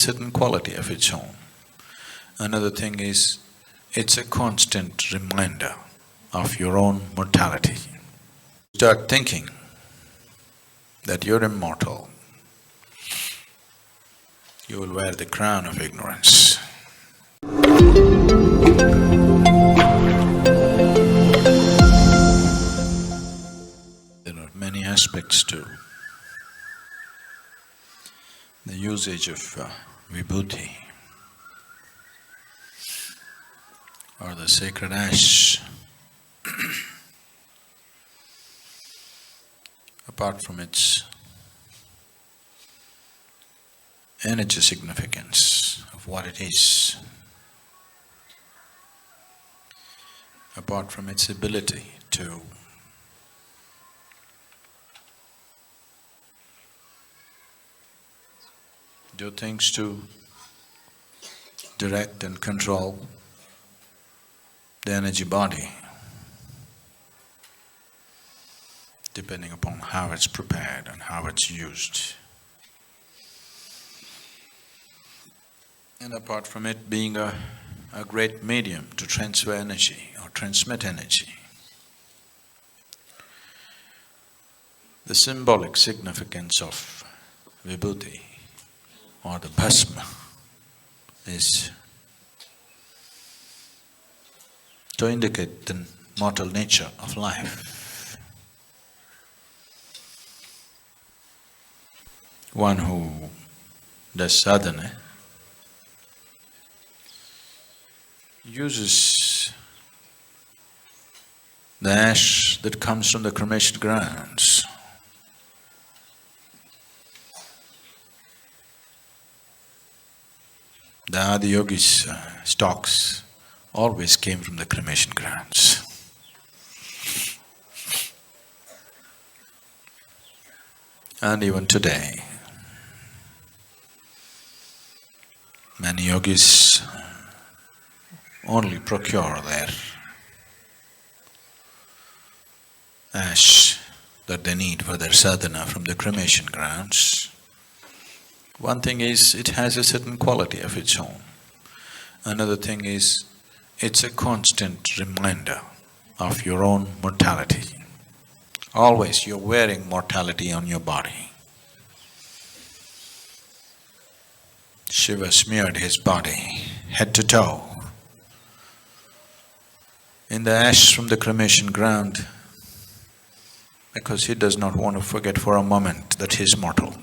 certain quality of its own. Another thing is, it's a constant reminder of your own mortality. Start thinking that you're immortal, you will wear the crown of ignorance. There are many aspects to the usage of vibhuti or the sacred ash. Apart from its energy significance of what it is, apart from its ability to do things to direct and control the energy body, depending upon how it's prepared and how it's used. And apart from it being a great medium to transfer energy or transmit energy, the symbolic significance of vibhuti or the bhasma is to indicate the mortal nature of life. One who does sadhana uses the ash that comes from the cremation grounds. The Adiyogi's stocks always came from the cremation grounds. And even today, many yogis only procure their ash that they need for their sadhana from the cremation grounds. One thing is, it has a certain quality of its own. Another thing is, it's a constant reminder of your own mortality. Always you're wearing mortality on your body. Shiva smeared his body head to toe in the ash from the cremation ground because he does not want to forget for a moment that he is mortal.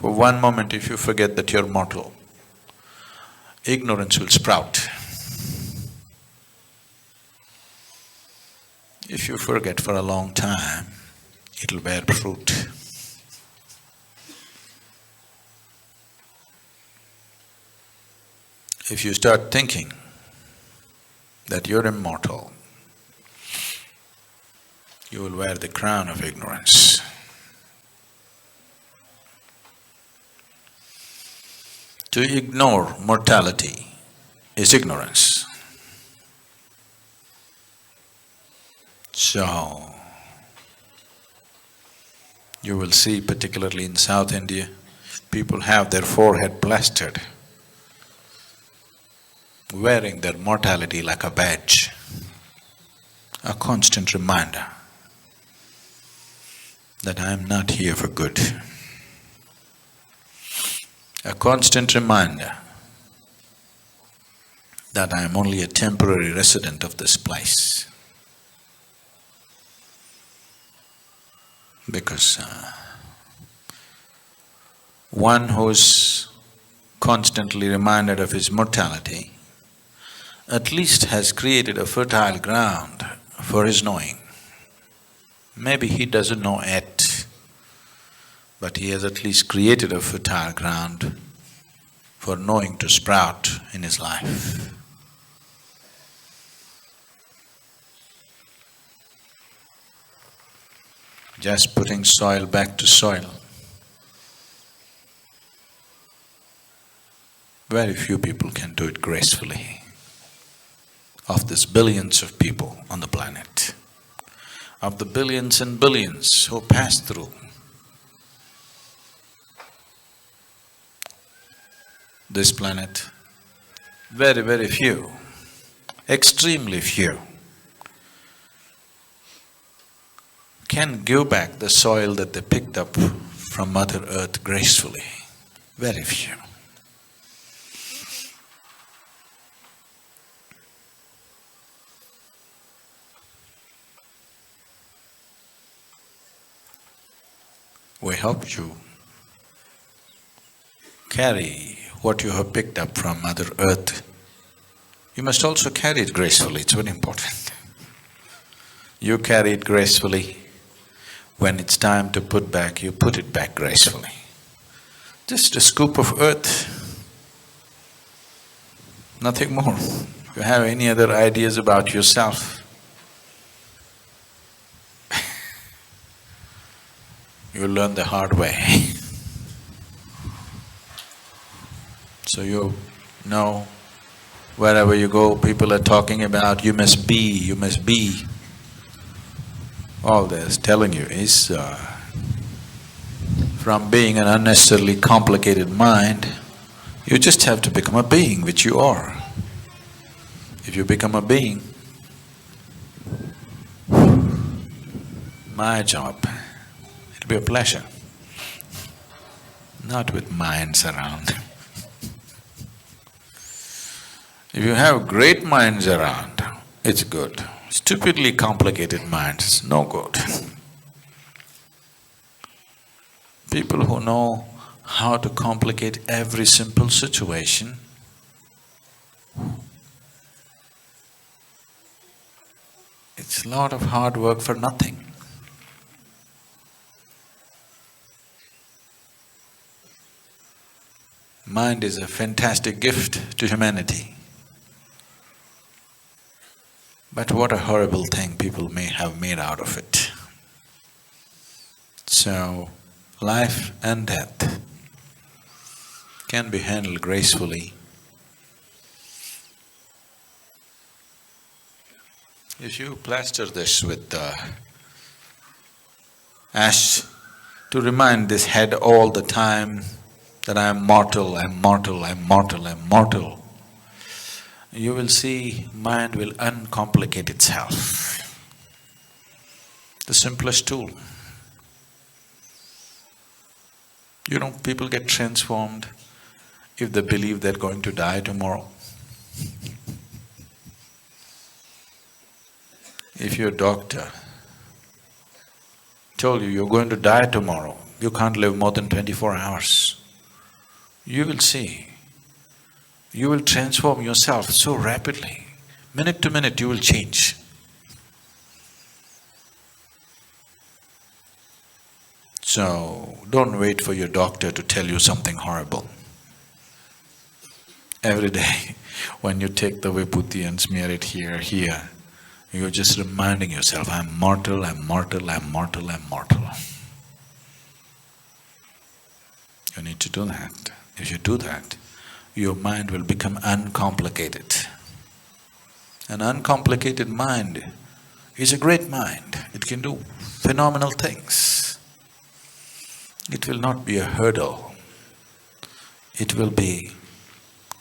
For one moment if you forget that you're mortal, ignorance will sprout. If you forget for a long time, it'll bear fruit. If you start thinking that you're immortal, you will wear the crown of ignorance. To ignore mortality is ignorance. So, you will see particularly in South India, people have their forehead plastered, wearing their mortality like a badge, a constant reminder that I am not here for good. A constant reminder that I am only a temporary resident of this place. Because one who's constantly reminded of his mortality at least has created a fertile ground for his knowing. Maybe he doesn't know yet, but he has at least created a fertile ground for knowing to sprout in his life. Just putting soil back to soil. Very few people can do it gracefully. Of these billions of people on the planet, of the billions and billions who pass through, this planet, very, very few, extremely few, can give back the soil that they picked up from Mother Earth gracefully. Very few. We hope you carry what you have picked up from Mother Earth. You must also carry it gracefully, it's very important. You carry it gracefully. When it's time to put back, you put it back gracefully. Just a scoop of earth, nothing more. If you have any other ideas about yourself, you'll learn the hard way. So you know, wherever you go, people are talking about you must be, you must be. All they're telling you is from being an unnecessarily complicated mind, you just have to become a being, which you are. If you become a being, my job, it'll be a pleasure, not with minds around. If you have great minds around, it's good. Stupidly complicated minds, it's no good. People who know how to complicate every simple situation, it's a lot of hard work for nothing. Mind is a fantastic gift to humanity. But what a horrible thing people may have made out of it. So, life and death can be handled gracefully. If you plaster this with ash to remind this head all the time that I am mortal, I am mortal, I am mortal, I am mortal, you will see mind will uncomplicate itself. The simplest tool. You know, people get transformed if they believe they're going to die tomorrow. If your doctor told you you're going to die tomorrow, you can't live more than 24 hours, you will see, you will transform yourself so rapidly. Minute to minute you will change. So, don't wait for your doctor to tell you something horrible. Every day, when you take the vibhuti and smear it here, you're just reminding yourself, I'm mortal, I'm mortal, I'm mortal, I'm mortal. You need to do that. If you do that, your mind will become uncomplicated. An uncomplicated mind is a great mind. It can do phenomenal things. It will not be a hurdle. It will be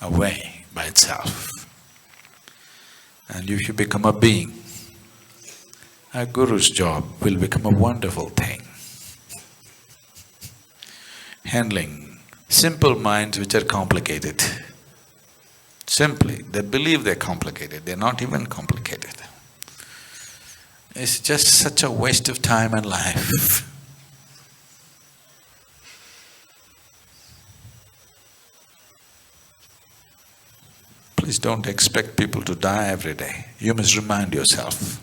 a way by itself. And if you become a being, a guru's job will become a wonderful thing. Handling simple minds which are complicated. Simply, they believe they're complicated, they're not even complicated. It's just such a waste of time and life. Please don't expect people to die every day. You must remind yourself.